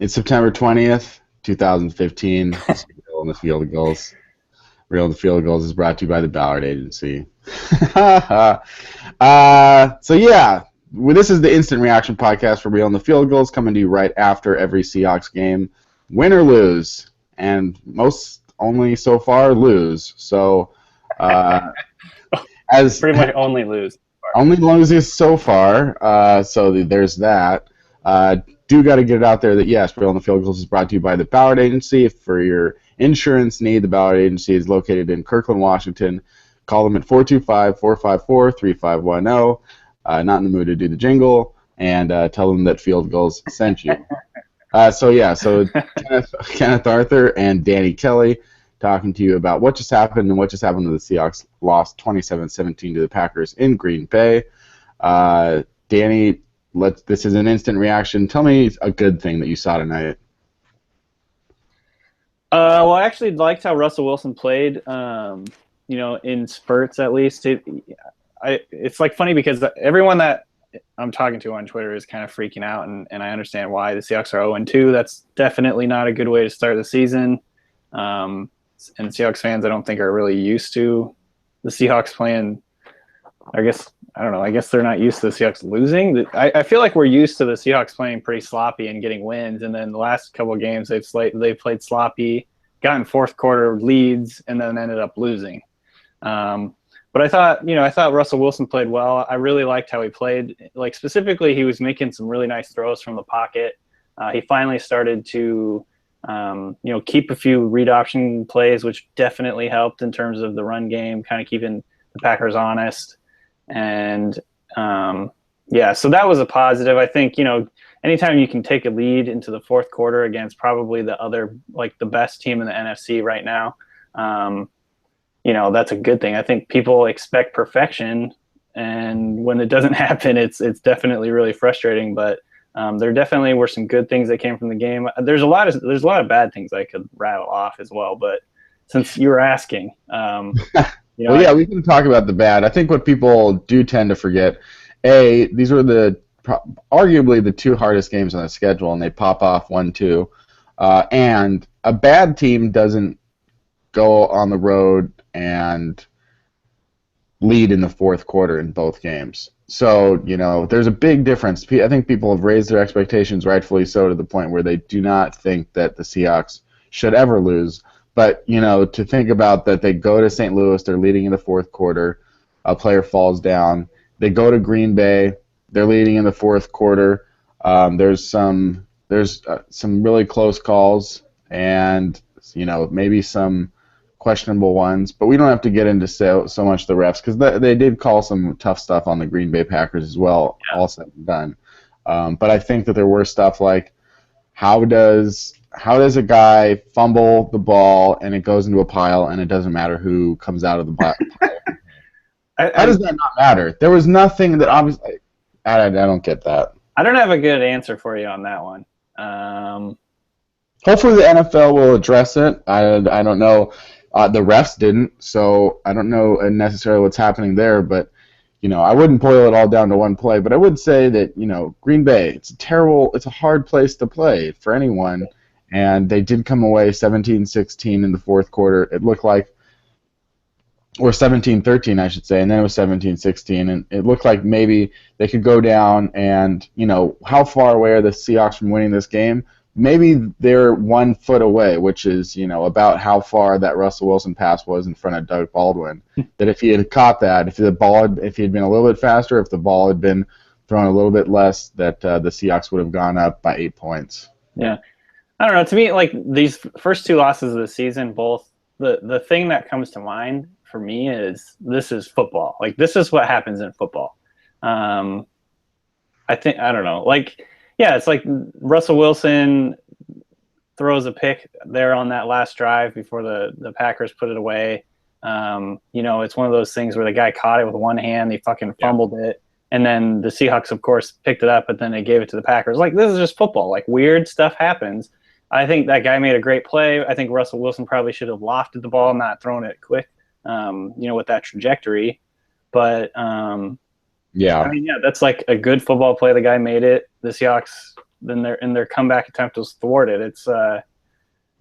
It's September 20th, 2015. This is Real in the Field Gulls. Real in the Field Gulls is brought to you by the Ballard Agency. This is the instant reaction podcast for Real in the Field Gulls, coming to you right after every Seahawks game, win or lose, and most only so far lose. So, as pretty much only lose. Only loses so far. So there's that. Do got to get it out there that, yes, Real in the Field Gulls is brought to you by the Ballard Agency. For your insurance need, the Ballard Agency is located in Kirkland, Washington. Call them at 425-454-3510. Not in the mood to do the jingle. And tell them that Field Gulls sent you. So Kenneth Arthur and Danny Kelly talking to you about what just happened and what just happened to the Seahawks. Lost 27-17 to the Packers in Green Bay. Danny, this is an instant reaction. Tell me a good thing that you saw tonight. Well, I actually liked how Russell Wilson played, in spurts at least. It's like funny because everyone that I'm talking to on Twitter is kind of freaking out, and I understand why. The Seahawks are 0-2. That's definitely not a good way to start the season. And Seahawks fans, I don't think, are really used to the Seahawks playing. I guess they're not used to the Seahawks losing. I feel like we're used to the Seahawks playing pretty sloppy and getting wins, and then the last couple of games they've played sloppy, gotten fourth quarter leads, and then ended up losing. But I thought Russell Wilson played well. I really liked how he played. Like, specifically, he was making some really nice throws from the pocket. He finally started to keep a few read option plays, which definitely helped in terms of the run game, kind of keeping the Packers honest. And so that was a positive. I think, anytime you can take a lead into the fourth quarter against probably the best team in the NFC right now, that's a good thing. I think people expect perfection, and when it doesn't happen, it's definitely really frustrating. But there definitely were some good things that came from the game. There's a lot of bad things I could rattle off as well, but since you were asking, well, we can talk about the bad. I think what people do tend to forget, these were arguably the two hardest games on the schedule, and they pop off 1-2. And a bad team doesn't go on the road and lead in the fourth quarter in both games. So, there's a big difference. I think people have raised their expectations, rightfully so, to the point where they do not think that the Seahawks should ever lose. But, to think about that, they go to St. Louis, they're leading in the fourth quarter, a player falls down. They go to Green Bay, they're leading in the fourth quarter. There's some really close calls and, maybe some questionable ones. But we don't have to get into so much the refs, because they did call some tough stuff on the Green Bay Packers as well, all said and done. But I think that there were stuff like, how does a guy fumble the ball and it goes into a pile and it doesn't matter who comes out of the pile? How does that not matter? There was nothing that obviously. I don't get that. I don't have a good answer for you on that one. Hopefully the NFL will address it. I don't know. The refs didn't, so I don't know necessarily what's happening there. But I wouldn't boil it all down to one play. But I would say that Green Bay, it's a hard place to play for anyone. And they did come away 17-16 in the fourth quarter. It looked like, or 17-13, I should say, and then it was 17-16, and it looked like maybe they could go down. And how far away are the Seahawks from winning this game? Maybe they're 1 foot away, which is about how far that Russell Wilson pass was in front of Doug Baldwin. That if he had caught that, if he had been a little bit faster, if the ball had been thrown a little bit less, that the Seahawks would have gone up by 8 points. Yeah. I don't know. To me, like, these first two losses of the season, both the thing that comes to mind for me is this is football. Like, this is what happens in football. I don't know. Like, yeah, it's like Russell Wilson throws a pick there on that last drive before the Packers put it away. It's one of those things where the guy caught it with one hand, he fucking fumbled it. And then the Seahawks, of course, picked it up, but then they gave it to the Packers. Like, this is just football. Like, weird stuff happens. I think that guy made a great play. I think Russell Wilson probably should have lofted the ball, not thrown it quick, with that trajectory. But, that's like a good football play. The guy made it. The Seahawks then their comeback attempt was thwarted. It's I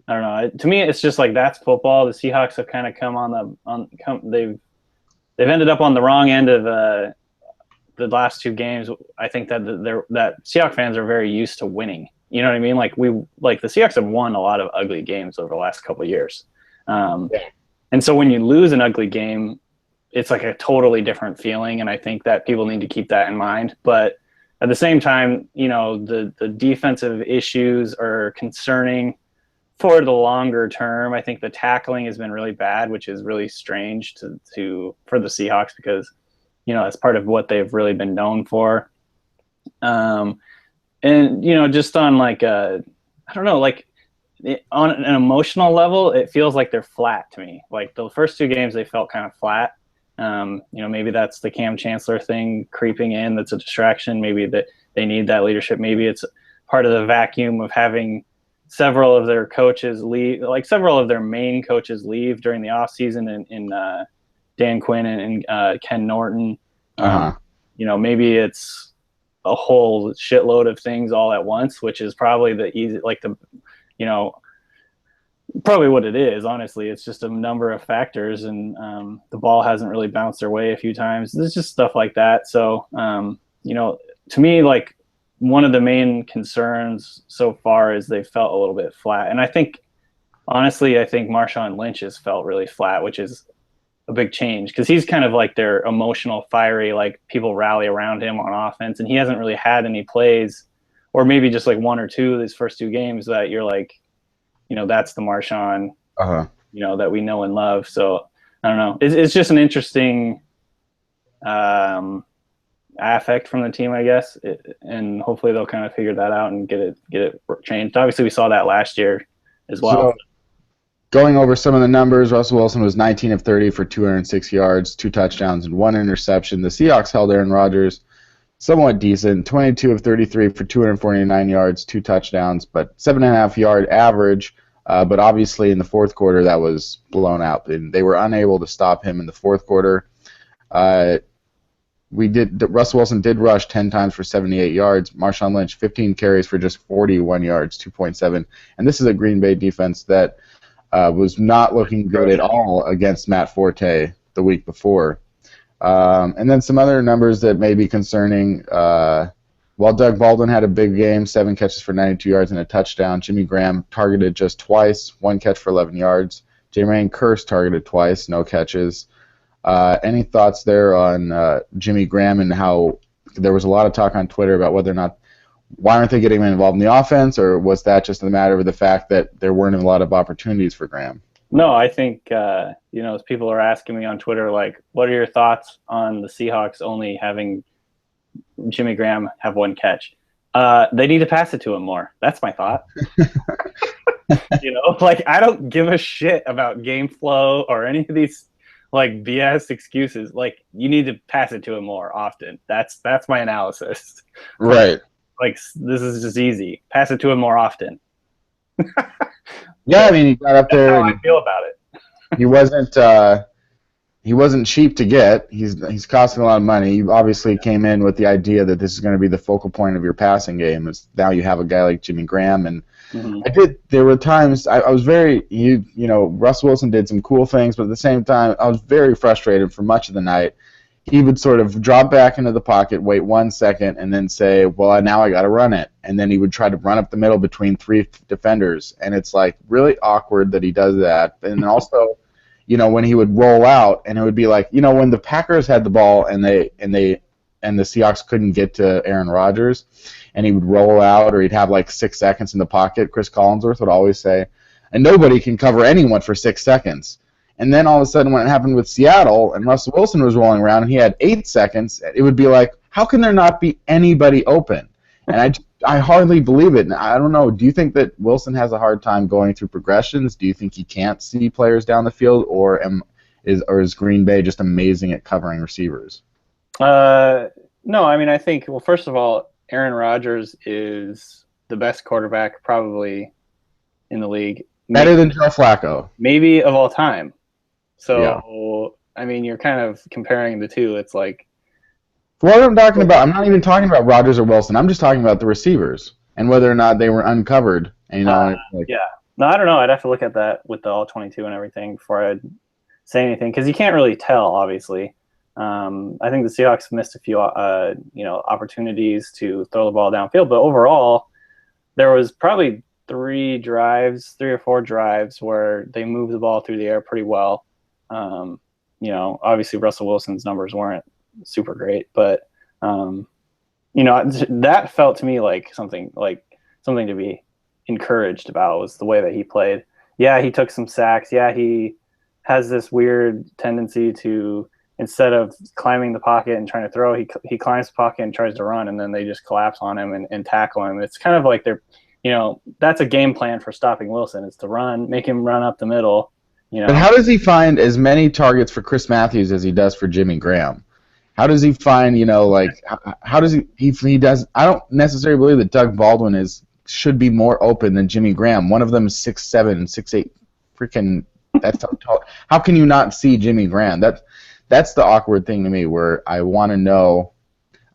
don't know. To me, it's just like that's football. The Seahawks have kind of they've ended up on the wrong end of the last two games. I think that that Seahawks fans are very used to winning. You know what I mean? Like the Seahawks have won a lot of ugly games over the last couple of years. And so when you lose an ugly game, it's like a totally different feeling. And I think that people need to keep that in mind. But at the same time, you know, the defensive issues are concerning for the longer term. I think the tackling has been really bad, which is really strange for the Seahawks because, you know, that's part of what they've really been known for. And, you know, just on like I don't know, like on an emotional level, it feels like they're flat to me. Like the first two games, they felt kind of flat. You know, maybe that's the Cam Chancellor thing creeping in. That's a distraction. Maybe that they need that leadership. Maybe it's part of the vacuum of having several of their coaches leave, like several of their main coaches leave during the offseason in Dan Quinn and Ken Norton. You know, maybe it's a whole shitload of things all at once, which is probably you know, probably what it is. Honestly, it's just a number of factors, and the ball hasn't really bounced their way a few times. There's just stuff like that. So, you know, to me, like one of the main concerns so far is they felt a little bit flat. And I think, honestly, Marshawn Lynch has felt really flat, which is a big change because he's kind of like their emotional, fiery, like people rally around him on offense, and he hasn't really had any plays, or maybe just like one or two of these first two games that you're like, you know, that's the Marshawn, you know, that we know and love. So I don't know. It's just an interesting affect from the team, I guess, and hopefully they'll kind of figure that out and get it changed. Obviously, we saw that last year as well. So, going over some of the numbers, Russell Wilson was 19 of 30 for 206 yards, 2 touchdowns, and 1 interception. The Seahawks held Aaron Rodgers somewhat decent, 22 of 33 for 249 yards, 2 touchdowns, but 7.5-yard average. But obviously in the fourth quarter that was blown out, and they were unable to stop him in the fourth quarter. Russell Wilson did rush 10 times for 78 yards. Marshawn Lynch 15 carries for just 41 yards, 2.7. And this is a Green Bay defense that was not looking good at all against Matt Forte the week before. And then some other numbers that may be concerning. While Doug Baldwin had a big game, 7 catches for 92 yards and a touchdown, Jimmy Graham targeted just twice, 1 catch for 11 yards. Jermaine Kearse targeted twice, no catches. Any thoughts there on Jimmy Graham and how there was a lot of talk on Twitter about whether or not, why aren't they getting him involved in the offense, or was that just a matter of the fact that there weren't a lot of opportunities for Graham? No, I think, you know, people are asking me on Twitter, like, what are your thoughts on the Seahawks only having Jimmy Graham have 1 catch? They need to pass it to him more. That's my thought. You know, like, I don't give a shit about game flow or any of these, like, BS excuses. Like, you need to pass it to him more often. That's my analysis. Right. Like, this is just easy. Pass it to him more often. Yeah, I mean, he got up there. That's how I feel about it. He wasn't cheap to get. He's costing a lot of money. You obviously came in with the idea that this is going to be the focal point of your passing game. Now you have a guy like Jimmy Graham, and there were times I was very, you know, Russell Wilson did some cool things, but at the same time, I was very frustrated for much of the night. He would sort of drop back into the pocket, wait 1 second, and then say, well, now I got to run it. And then he would try to run up the middle between 3 defenders. And it's like really awkward that he does that. And also, you know, when he would roll out, and it would be like, you know, when the Packers had the ball and the Seahawks couldn't get to Aaron Rodgers, and he would roll out, or he'd have like 6 seconds in the pocket, Chris Collinsworth would always say, and nobody can cover anyone for 6 seconds. And then all of a sudden, when it happened with Seattle and Russell Wilson was rolling around and he had 8 seconds, it would be like, how can there not be anybody open? And I hardly believe it. And I don't know. Do you think that Wilson has a hard time going through progressions? Do you think he can't see players down the field, or is Green Bay just amazing at covering receivers? No, I mean, I think, well, first of all, Aaron Rodgers is the best quarterback probably in the league. Better than Joe Flacco. Maybe of all time. So, yeah. I mean, you're kind of comparing the two. It's like, what I'm talking about, I'm not even talking about Rodgers or Wilson. I'm just talking about the receivers. and whether or not they were uncovered. And, Yeah. No, I don't know. I'd have to look at that with the all 22 and everything before I'd say anything, because you can't really tell, obviously. I think the Seahawks missed a few, opportunities to throw the ball downfield, but overall, there was probably 3 or 4 drives where they moved the ball through the air pretty well. Obviously Russell Wilson's numbers weren't super great, but that felt to me like something to be encouraged about, was the way that he played. Yeah, he took some sacks. Yeah, he has this weird tendency to, instead of climbing the pocket and trying to throw, he climbs the pocket and tries to run, and then they just collapse on him and tackle him. It's kind of like that's a game plan for stopping Wilson, is to run, make him run up the middle. But how does he find as many targets for Chris Matthews as he does for Jimmy Graham? How does he find, how does he does? I don't necessarily believe that Doug Baldwin should be more open than Jimmy Graham. One of them is 6'7", 6'8", freaking. That's tall. How can you not see Jimmy Graham? That's the awkward thing to me, where I want to know.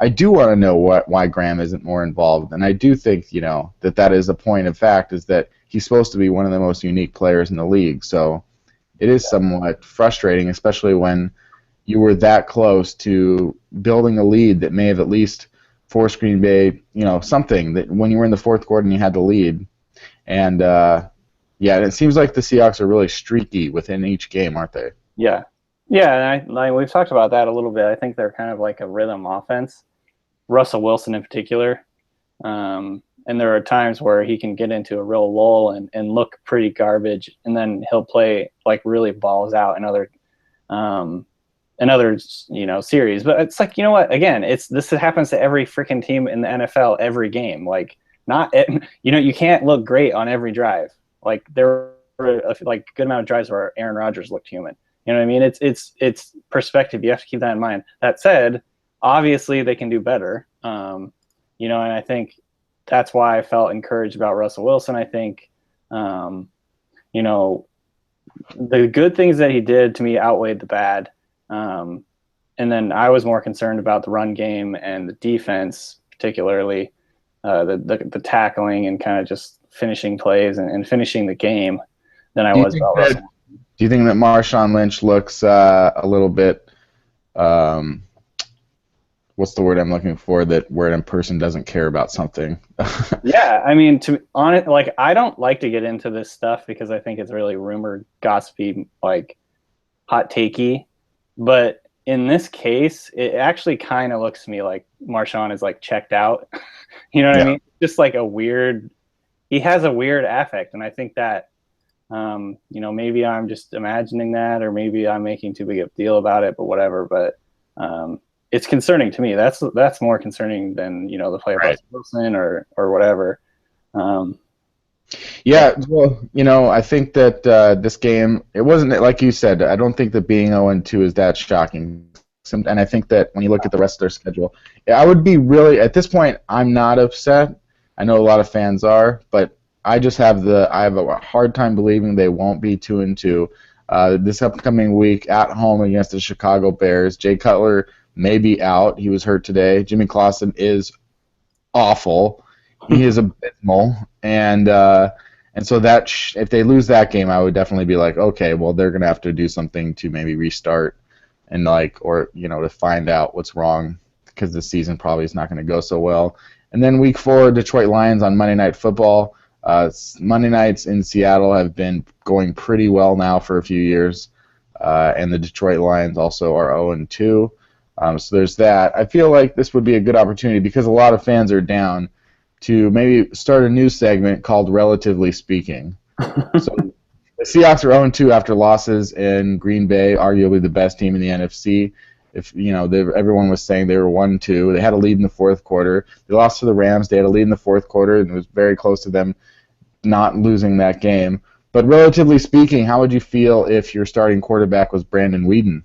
I do want to know why Graham isn't more involved, and I do think that is a point of fact, is that he's supposed to be one of the most unique players in the league. So it is somewhat frustrating, especially when you were that close to building a lead that may have at least forced Green Bay, something, that when you were in the fourth quarter and you had the lead. And it seems like the Seahawks are really streaky within each game, aren't they? Yeah. Yeah, and we've talked about that a little bit. I think they're kind of like a rhythm offense. Russell Wilson in particular. And there are times where he can get into a real lull and look pretty garbage, and then he'll play like really balls out in other series. But it's like, again, this happens to every freaking team in the NFL every game. Like, you can't look great on every drive. Like, there were a good amount of drives where Aaron Rodgers looked human. You know what I mean? It's perspective. You have to keep that in mind. That said, obviously they can do better. And I think that's why I felt encouraged about Russell Wilson. I think, the good things that he did to me outweighed the bad. And then I was more concerned about the run game and the defense, particularly the tackling and kind of just finishing plays and finishing the game, than I was about Russell. Do you think that Marshawn Lynch looks a little bit, what's the word I'm looking for, where a person doesn't care about something? Yeah, I mean, I don't like to get into this stuff because I think it's really rumor, gossipy, like hot takey. But in this case, it actually kind of looks to me like Marshawn is like checked out. You know what I mean? Just like he has a weird affect, and I think that. Maybe I'm just imagining that, or maybe I'm making too big of a deal about it, but whatever. But it's concerning to me. That's more concerning than the play of Russell Wilson or whatever. Well, I think that this game, it wasn't, like you said, I don't think that being 0-2 is that shocking. And I think that when you look at the rest of their schedule, I would be really, at this point, I'm not upset. I know a lot of fans are, but I have a hard time believing they won't be 2-2 this upcoming week at home against the Chicago Bears. Jay Cutler may be out. He was hurt today. Jimmy Clausen is awful. He is abysmal, and so that if they lose that game, I would definitely be like, okay, well, they're gonna have to do something to maybe restart and to find out what's wrong, because this season probably is not going to go so well. And then week 4, Detroit Lions on Monday Night Football. Monday nights in Seattle have been going pretty well now for a few years, and the Detroit Lions also are 0-2. So there's that. I feel like this would be a good opportunity, because a lot of fans are down, to maybe start a new segment called Relatively Speaking. So the Seahawks are 0-2 after losses in Green Bay, arguably the best team in the NFC. Everyone was saying they were 1-2. They had a lead in the fourth quarter. They lost to the Rams. They had a lead in the fourth quarter, and it was very close to them not losing that game. But relatively speaking, how would you feel if your starting quarterback was Brandon Weeden?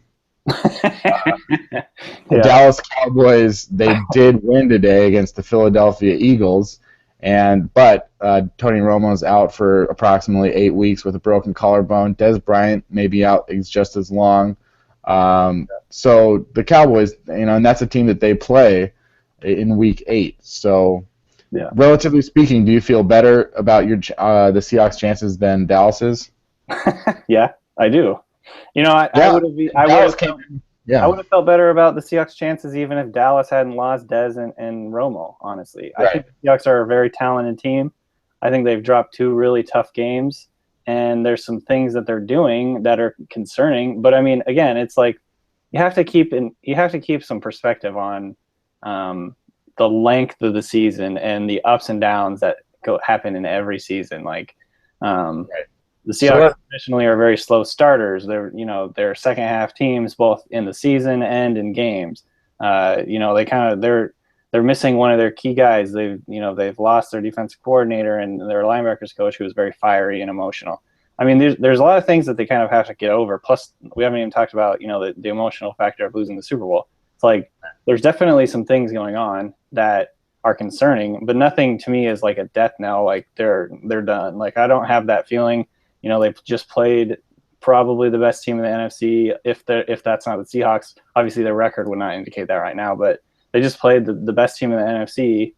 The Dallas Cowboys, they did win today against the Philadelphia Eagles, but Tony Romo's out for approximately 8 weeks with a broken collarbone. Dez Bryant may be out just as long. So the Cowboys, and that's a team that they play in week 8. So Yeah. Relatively speaking, do you feel better about your the Seahawks' chances than Dallas's? Yeah, I do. You know, I Yeah, would have Dallas came in. I Yeah, would have felt better about the Seahawks' chances even if Dallas hadn't lost Dez and Romo. Honestly, I right. think the Seahawks are a very talented team. I think they've dropped 2 really tough games, and there's some things that they're doing that are concerning. But I mean, again, it's like you have to keep some perspective on um, the length of the season and the ups and downs that happen in every season. Like Right. the So Seahawks traditionally are very slow starters. They're second half teams both in the season and in games. They're missing one of their key guys. They've lost their defensive coordinator and their linebackers coach, who was very fiery and emotional. I mean, there's a lot of things that they kind of have to get over. Plus, we haven't even talked about the emotional factor of losing the Super Bowl. It's like there's definitely some things going on that are concerning, but nothing to me is like a death knell. Like they're done. Like I don't have that feeling. They've just played probably the best team in the NFC. If that's not the Seahawks, obviously their record would not indicate that right now. But they just played the best team in the NFC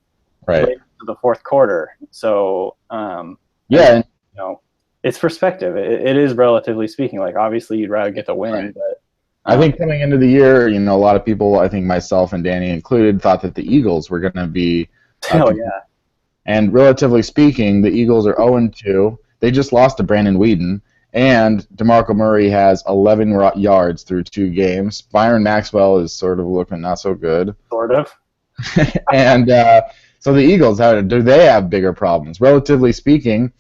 right. late into the fourth quarter. So Yeah. it's perspective. It is relatively speaking. Like obviously you'd rather get the win, Right. but I think coming into the year, a lot of people, I think myself and Danny included, thought that the Eagles were going to be. Hell yeah. And relatively speaking, the Eagles are 0-2. They just lost to Brandon Whedon, and DeMarco Murray has 11 yards through 2 games. Byron Maxwell is sort of looking not so good. Sort of. And so the Eagles, do they have bigger problems? Relatively speaking,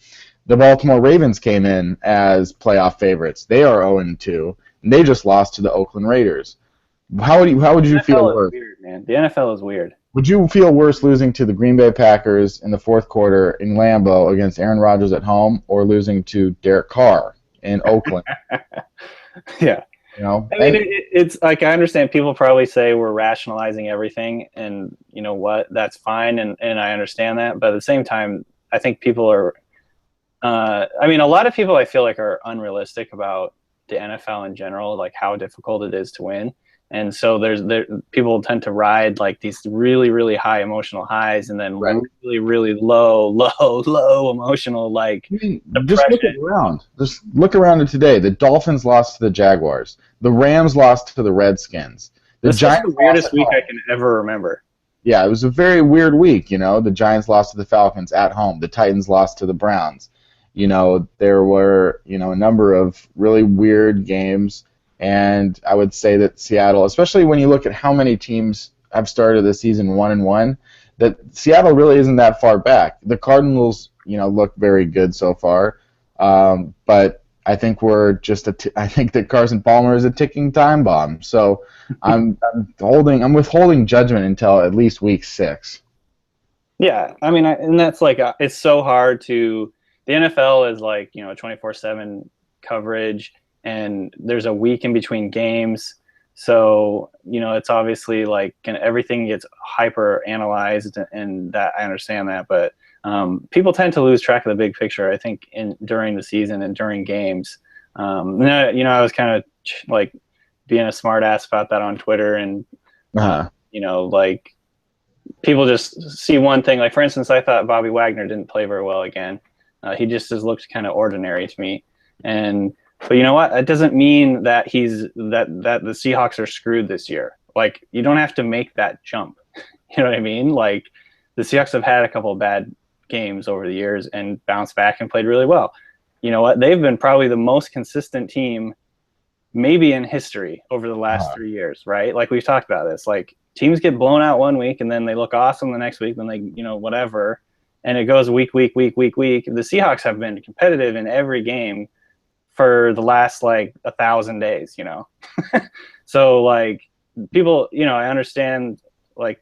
the Baltimore Ravens came in as playoff favorites. They are 0-2, and they just lost to the Oakland Raiders. How would you feel worse? Weird, man. The NFL is weird. Would you feel worse losing to the Green Bay Packers in the fourth quarter in Lambeau against Aaron Rodgers at home, or losing to Derek Carr in Oakland? Yeah. I mean, it's like I understand people probably say we're rationalizing everything, and you know what? That's fine, and I understand that. But at the same time, I think people are. I mean, a lot of people I feel like are unrealistic about the NFL in general, like how difficult it is to win. And so people tend to ride like these really, really high emotional highs and then really, really low emotional like just look around. Just look around today. The Dolphins lost to the Jaguars. The Rams lost to the Redskins. This Giants was the weirdest week I can ever remember. Yeah, it was a very weird week. The Giants lost to the Falcons at home. The Titans lost to the Browns. There were a number of really weird games. And I would say that Seattle, especially when you look at how many teams have started the season 1-1, that Seattle really isn't that far back. The Cardinals, look very good so far, but I think I think that Carson Palmer is a ticking time bomb. So I'm withholding judgment until at least week 6. Yeah, I mean, and that's like it's so hard to. The NFL is like 24/7 coverage. And there's a week in between games. So, it's obviously like everything gets hyper analyzed, and that I understand that. But people tend to lose track of the big picture, I think, during the season and during games. I was kind of like being a smart ass about that on Twitter. And, like people just see one thing. Like, for instance, I thought Bobby Wagner didn't play very well again. He just has looked kind of ordinary to me. But you know what? That doesn't mean that that the Seahawks are screwed this year. Like, you don't have to make that jump. You know what I mean? Like, the Seahawks have had a couple of bad games over the years and bounced back and played really well. You know what? They've been probably the most consistent team maybe in history over the last 3 years, right? Like, we've talked about this. Like, teams get blown out one week and then they look awesome the next week, then they, whatever. And it goes week. The Seahawks have been competitive in every game for the last like 1,000 days, So like people, I understand like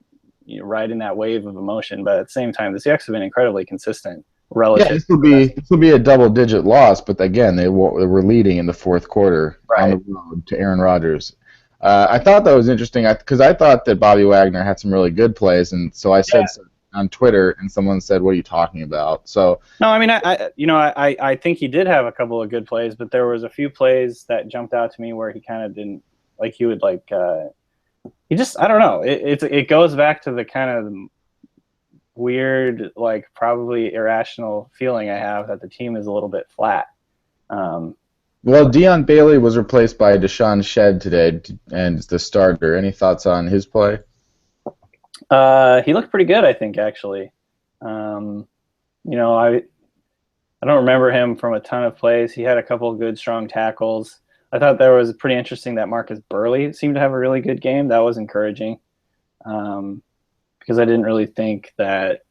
riding that wave of emotion, but at the same time, the Seahawks have been incredibly consistent relative. Yeah, this will be a double-digit loss, but again, they were leading in the fourth quarter on the road to Aaron Rodgers. I thought that was interesting because I thought that Bobby Wagner had some really good plays, and so I said on Twitter, and someone said, "What are you talking about?" So no, I mean, I think he did have a couple of good plays, but there was a few plays that jumped out to me where he kind of didn't like. He would like he just I don't know. It goes back to the kind of weird, like probably irrational feeling I have that the team is a little bit flat. Well, Dion Bailey was replaced by Deshaun Shedd today, and the starter. Any thoughts on his play? He looked pretty good, I think, actually. I don't remember him from a ton of plays. He had a couple of good, strong tackles. I thought that was pretty interesting that Marcus Burley seemed to have a really good game. That was encouraging, because I didn't really think that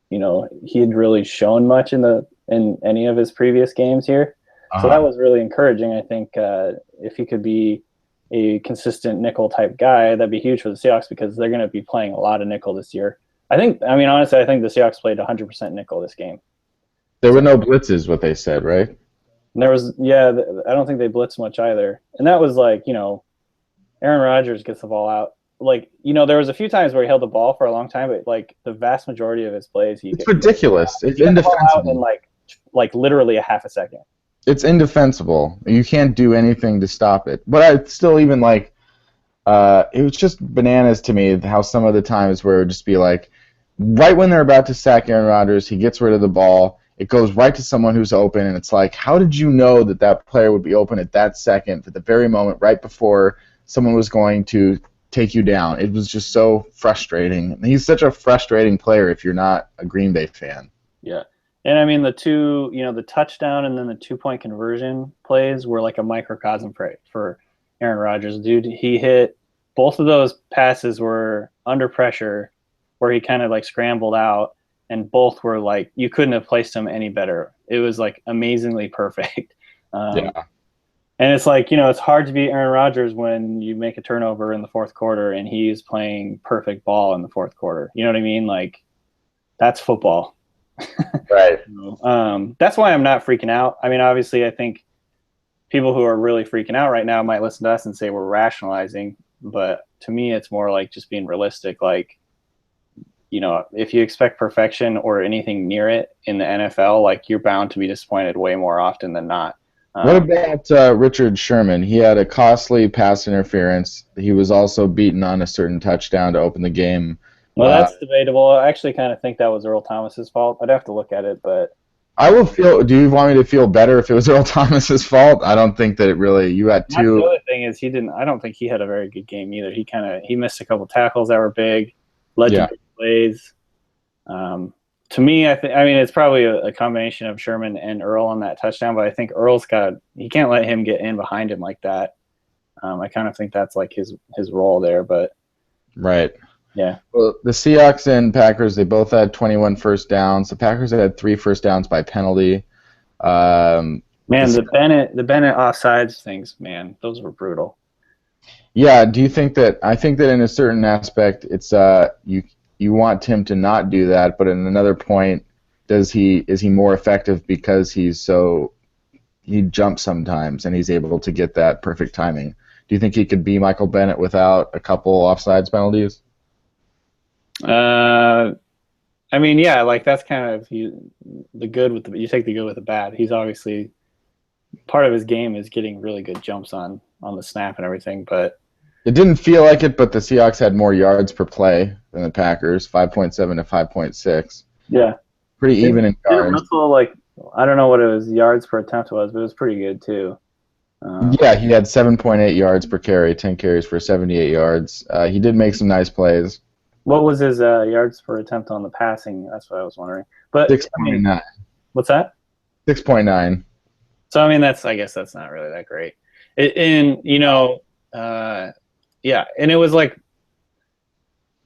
he had really shown much in any of his previous games here. So that was really encouraging. I think if he could be a consistent nickel type guy, that'd be huge for the Seahawks because they're going to be playing a lot of nickel this year. Honestly, I think the Seahawks played 100% nickel this game. There were no blitzes, what they said, right? And I don't think they blitzed much either. And that was like, Aaron Rodgers gets the ball out. Like, there was a few times where he held the ball for a long time, but like the vast majority of his plays, it's ridiculous. It's indefensible. In like literally a half a second. It's indefensible. You can't do anything to stop it. But I still even like, it was just bananas to me how some of the times where it would just be like, right when they're about to sack Aaron Rodgers, he gets rid of the ball. It goes right to someone who's open, and it's like, how did you know that player would be open at that second, at the very moment, right before someone was going to take you down? It was just so frustrating. He's such a frustrating player if you're not a Green Bay fan. Yeah. And I mean, the touchdown and then the 2-point conversion plays were like a microcosm for Aaron Rodgers. Dude, he hit both of those passes were under pressure where he kind of like scrambled out, and both were like, you couldn't have placed him any better. It was like amazingly perfect. Yeah. And it's like, it's hard to beat Aaron Rodgers when you make a turnover in the fourth quarter and he's playing perfect ball in the fourth quarter. You know what I mean? Like, that's football. Right. That's why I'm not freaking out. I mean, obviously, I think people who are really freaking out right now might listen to us and say we're rationalizing. But to me, it's more like just being realistic. Like, if you expect perfection or anything near it in the NFL, like you're bound to be disappointed way more often than not. What about Richard Sherman? He had a costly pass interference. He was also beaten on a certain touchdown to open the game. Well, that's debatable. I actually kind of think that was Earl Thomas's fault. I'd have to look at it, but do you want me to feel better if it was Earl Thomas's fault? I don't think that it really. You had two. The other thing is I don't think he had a very good game either. He missed a couple tackles that were big, led to big plays. To me, it's probably a combination of Sherman and Earl on that touchdown, but I think he can't let him get in behind him like that. I kind of think that's like his role there, but right. Yeah. Well, the Seahawks and Packers, they both had 21 first downs. The Packers had 3 first downs by penalty. The Bennett offsides things, man, those were brutal. Yeah. Do you think that? I think that in a certain aspect, it's you want Tim to not do that, but in another point, is he more effective because he jumps sometimes and he's able to get that perfect timing? Do you think he could be Michael Bennett without a couple offsides penalties? Yeah, like that's kind of you take the good with the bad. He's obviously part of his game is getting really good jumps on the snap and everything, but it didn't feel like it, but the Seahawks had more yards per play than the Packers, 5.7 to 5.6. Yeah. Pretty even in yards. I don't know what it was yards per attempt was, but it was pretty good too. Yeah, he had 7.8 yards per carry, 10 carries for 78 yards. He did make some nice plays. What was his yards per attempt on the passing? That's what I was wondering. But 6.9. What's that? 6.9. So I guess that's not really that great. Yeah, and it was like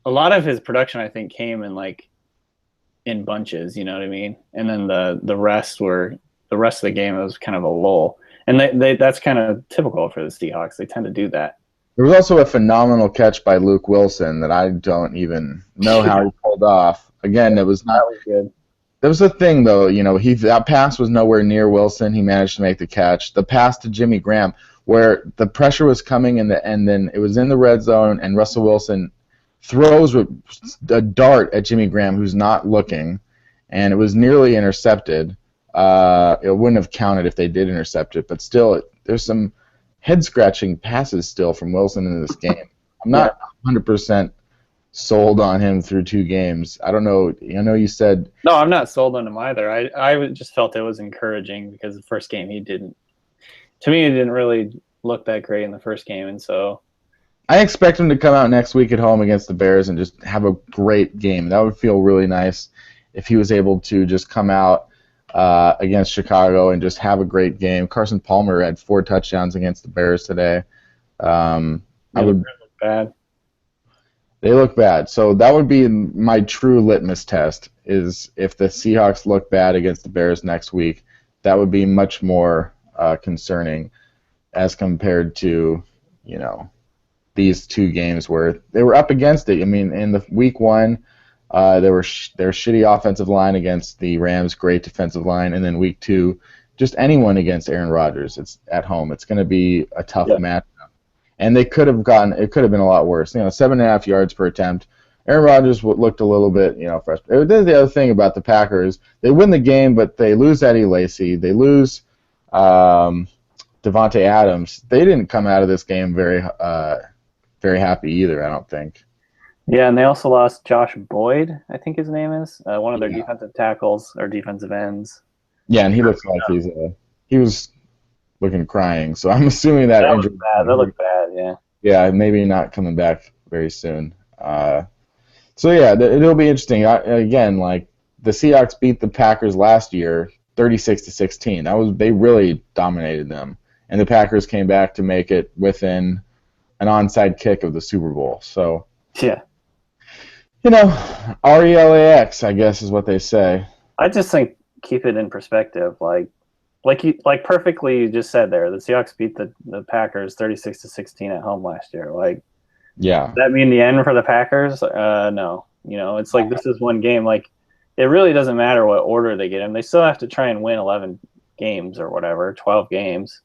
a lot of his production, I think, came in bunches. You know what I mean? And then the rest of the game, it was kind of a lull, and that's kind of typical for the Seahawks. They tend to do that. There was also a phenomenal catch by Luke Wilson that I don't even know how he pulled off. Again, it was not. That was good. There was a thing though, that pass was nowhere near Wilson. He managed to make the catch. The pass to Jimmy Graham, where the pressure was coming and then it was in the red zone, and Russell Wilson throws a dart at Jimmy Graham, who's not looking, and it was nearly intercepted. It wouldn't have counted if they did intercept it, but still, there's some head-scratching passes still from Wilson in this game. I'm not 100% sold on him through 2 games. I don't know. I know you said No, I'm not sold on him either. I just felt it was encouraging because the first game he didn't. To me, he didn't really look that great in the first game, and so I expect him to come out next week at home against the Bears and just have a great game. That would feel really nice if he was able to just come out against Chicago and just have a great game. Carson Palmer had 4 touchdowns against the Bears today. I would. look bad. They look bad. So that would be my true litmus test, is if the Seahawks look bad against the Bears next week, that would be much more concerning as compared to, these 2 games where they were up against it. I mean, in the week 1, their shitty offensive line against the Rams, great defensive line, and then week 2, just anyone against Aaron Rodgers. It's at home. It's going to be a tough match. And it could have been a lot worse. 7.5 yards per attempt. Aaron Rodgers looked a little bit, frustrated. This is the other thing about the Packers. They win the game, but they lose Eddie Lacy. They lose Devontae Adams. They didn't come out of this game very happy either, I don't think. Yeah, and they also lost Josh Boyd, I think his name is, one of their defensive tackles or defensive ends. Yeah, and he looks like he was looking crying. So I'm assuming that injury. That looked bad, yeah. Yeah, maybe not coming back very soon. So yeah, it'll be interesting. Again, like the Seahawks beat the Packers last year, 36-16. They really dominated them, and the Packers came back to make it within an onside kick of the Super Bowl. So yeah, RELAX, I guess is what they say. I just think keep it in perspective, like perfectly you just said there, the Seahawks beat the Packers 36-16 at home last year. Like, yeah, does that mean the end for the Packers? No. It's like this is one game. Like, it really doesn't matter what order they get in. They still have to try and win 11 games or whatever, 12 games.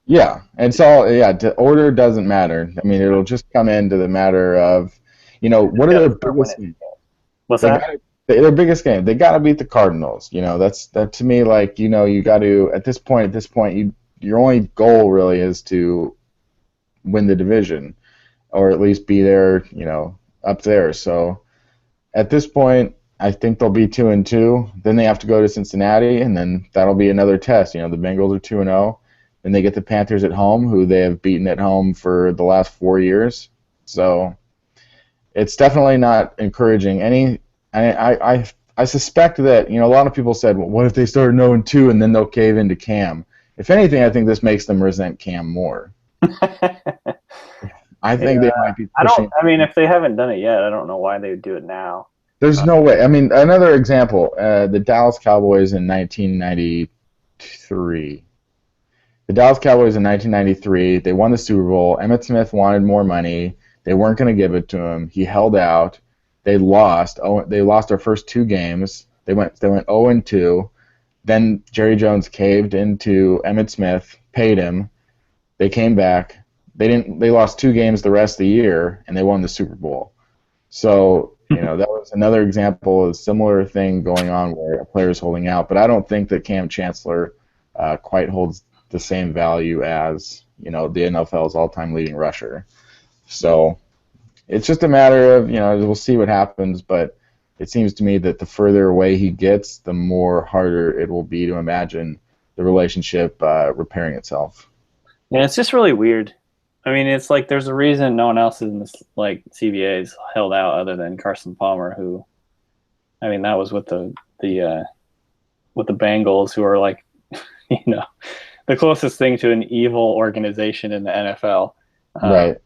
Yeah, and so the order doesn't matter. I mean, it'll just come into the matter of, what are their biggest games? What's that? Their biggest game. They got to beat the Cardinals. That to me, like, you got to at this point, your only goal really is to win the division, or at least be there, up there. So at this point, I think they'll be 2-2. Then they have to go to Cincinnati, and then that'll be another test. The Bengals are 2-0. Then they get the Panthers at home, who they have beaten at home for the last 4 years. So it's definitely not encouraging. I suspect that, a lot of people said, well, what if they started 0-2 and then they'll cave into Cam? If anything, I think this makes them resent Cam more. I think they might be pushing. If they haven't done it yet, I don't know why they would do it now. There's no way. Another example, the Dallas Cowboys in 1993. The Dallas Cowboys in 1993, they won the Super Bowl. Emmitt Smith wanted more money. They weren't going to give it to him. He held out. They lost. They lost their first 2 games. They went 0-2. Then Jerry Jones caved into Emmitt Smith, paid him. They came back. They lost 2 games the rest of the year, and they won the Super Bowl. So that was another example of a similar thing going on where a player is holding out. But I don't think that Cam Chancellor quite holds the same value as the NFL's all-time leading rusher. So it's just a matter of we'll see what happens, but it seems to me that the further away he gets, the more harder it will be to imagine the relationship repairing itself. Yeah, it's just really weird. It's like there's a reason no one else in this CBA is held out other than Carson Palmer, who, that was with the Bengals, who are like, the closest thing to an evil organization in the NFL, right?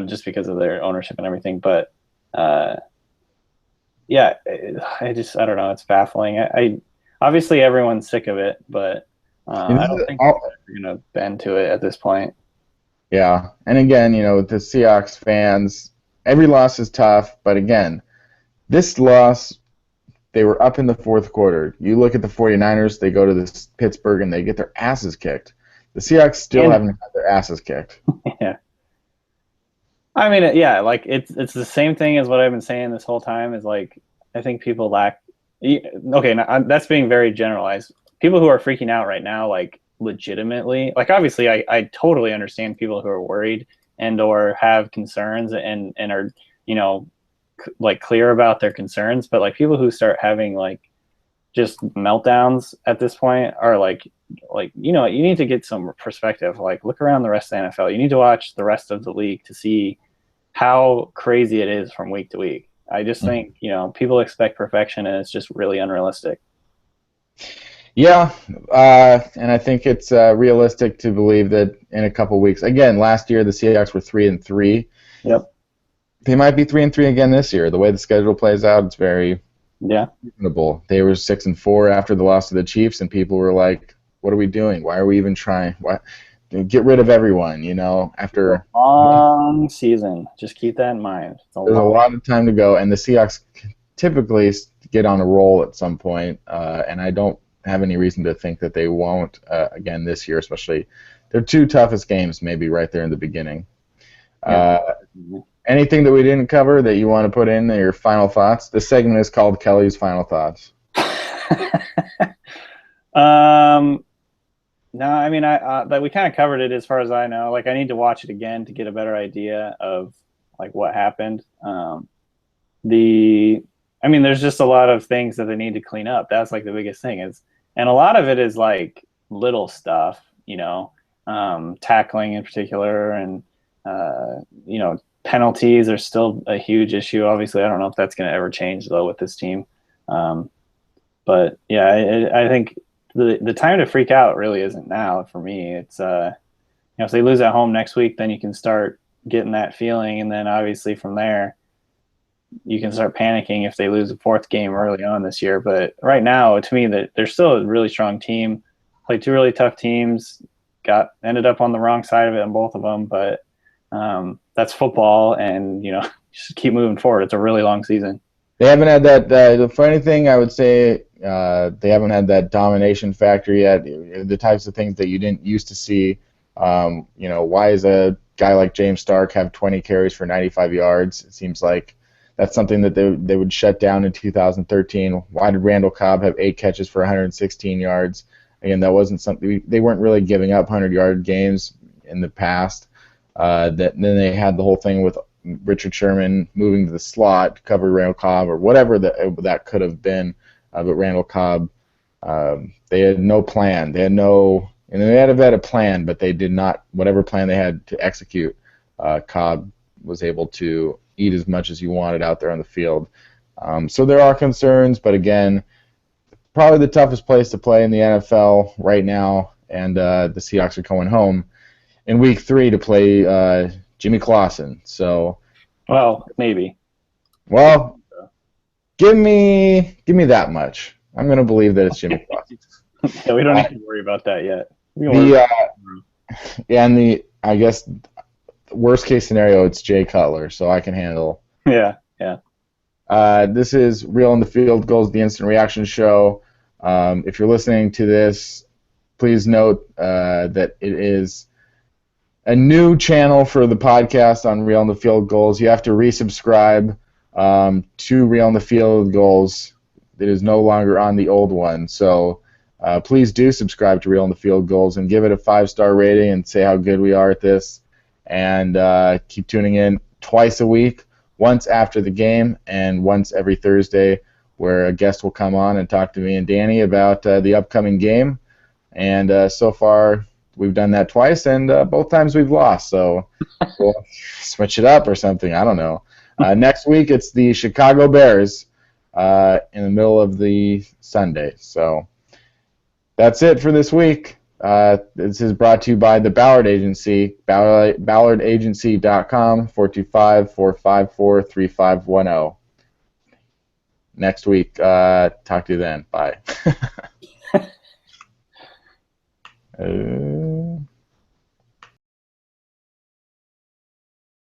Just because of their ownership and everything. But I don't know. It's baffling. I obviously everyone's sick of it, but I don't think they're going to bend to it at this point. Yeah, and again, with the Seahawks fans, every loss is tough, but again, this loss, they were up in the 4th quarter. You look at the 49ers, they go to Pittsburgh, and they get their asses kicked. The Seahawks still haven't had their asses kicked. Yeah. It's the same thing as what I've been saying this whole time, is I think people lack – okay, now, that's being very generalized. People who are freaking out right now, legitimately, obviously I totally understand people who are worried and or have concerns and are like clear about their concerns. But like people who start having like just meltdowns at this point are like you need to get some perspective. Like look around the rest of the NFL. You need to watch the rest of the league to see how crazy it is from week to week. I just think people expect perfection, and it's just really unrealistic. Yeah, and I think it's realistic to believe that in a couple weeks. Again, last year the Seahawks were 3-3. Yep. They might be 3-3 again this year. The way the schedule plays out, it's very reasonable. They were 6-4 after the loss to the Chiefs, and people were like, "What are we doing? Why are we even trying? Why get rid of everyone?" After a long season. Just keep that in mind. There's a lot of time to go, and the Seahawks typically get on a roll at some point, and I don't have any reason to think that they won't again this year, especially their two toughest games maybe right there in the beginning. Anything that we didn't cover that you want to put in your final thoughts? This segment is called Kelly's Final Thoughts. No, I mean, we kind of covered it as far as I know. Like, I need to watch it again to get a better idea of like what happened. There's just a lot of things that they need to clean up. That's like the biggest thing and a lot of it is like little stuff, tackling in particular, and penalties are still a huge issue. Obviously, I don't know if that's going to ever change though with this team. But yeah, I think the time to freak out really isn't now for me. It's if they lose at home next week, then you can start getting that feeling, and then obviously from there you can start panicking if they lose a fourth game early on this year. But right now, to me, that they're still a really strong team. Played two really tough teams, ended up on the wrong side of it in both of them, but that's football, and just keep moving forward. It's a really long season. They haven't had that. The funny thing I would say, they haven't had that domination factor yet. The types of things that you didn't used to see. Why is a guy like James Stark have 20 carries for 95 yards? It seems like that's something that they would shut down in 2013. Why did Randall Cobb have 8 catches for 116 yards? Again, that wasn't something they weren't really giving up 100-yard games in the past. Then they had the whole thing with Richard Sherman moving to the slot to cover Randall Cobb or whatever that could have been. But Randall Cobb, they had no plan. They had a plan, but they did not. Whatever plan they had to execute, Cobb was able to eat as much as he wanted out there on the field. So there are concerns, but again, probably the toughest place to play in the NFL right now, and the Seahawks are going home in Week 3 to play Jimmy Clausen. So, well, maybe. Well, give me that much. I'm going to believe that it's Jimmy Clausen. Yeah, we don't need to worry about that yet. I guess worst case scenario, it's Jay Cutler, so I can handle. Yeah. This is Real in the Field Gulls, the instant reaction show. If you're listening to this, please note that it is a new channel for the podcast on Real in the Field Gulls. You have to resubscribe to Real in the Field Gulls. It is no longer on the old one, so please do subscribe to Real in the Field Gulls and give it a 5-star rating and say how good we are at this. And keep tuning in twice a week, once after the game and once every Thursday, where a guest will come on and talk to me and Danny about the upcoming game. And so far, we've done that twice, and both times we've lost. So we'll switch it up or something. I don't know. Next week, it's the Chicago Bears in the middle of the Sunday. So that's it for this week. This is brought to you by the Ballard Agency, ballardagency.com, 425-454-3510. Next week, talk to you then. Bye.